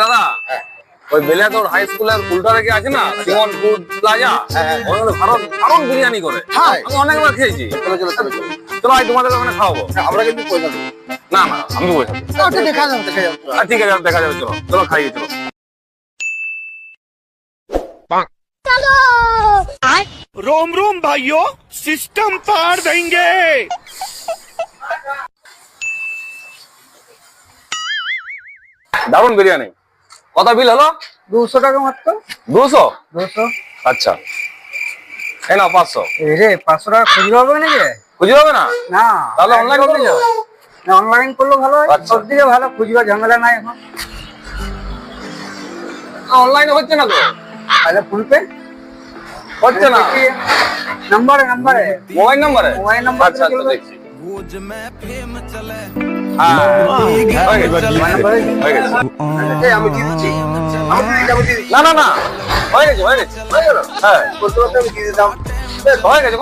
দাদা ওই বেলিয়াতোড় হাই স্কুলের উল্টা রেখে আছে না সিমন ফুড প্লাজা, ওখানে ভারত বিরিয়ানি করে। আমি অনেকবার খেয়েছি। চলো আজ তোমাদের ওখানে খাওয়াবো। আমরা কিন্তু পয়সা দেবো না না আমি পয়সা দেবো। দেখা যাবে ঠিক আছে দেখা যাবে, চলো চলো খাইয়ে চলো। रोम रोम भाइयों, सिस्टम पार देंगे। দারুণ বিরিয়ানি। কত বিল হলো? 200 টাকা মাত্র। 200? 200। আচ্ছা এই নাও 500। রে 500 টাকা খুচরো হবে নাকি? খুঁজে হবে না? না তাহলে অনলাইন করে যাও। না অনলাইন করলে ভালো হয়, আচ্ছা। সবদিকে ভালো, খুচরো ঝামেলা নাই এখন। অনলাইনে হচ্ছে না তো? তাহলে ফোন পে হচ্ছে না নম্বরে মোবাইল নাম্বারে? মোবাইল নাম্বার আচ্ছা আচ্ছা দেখছি। হ্যাঁ হয়ে গেছে, হয়ে গেছে। আমি দিয়ে দিচ্ছি, আমি দিয়ে দিচ্ছি। না না না হয়ে গেছে হয়ে গেছে হয়ে গেল। হ্যাঁ করতে করতে আমি দিয়ে দিতাম। হয়ে গেছে।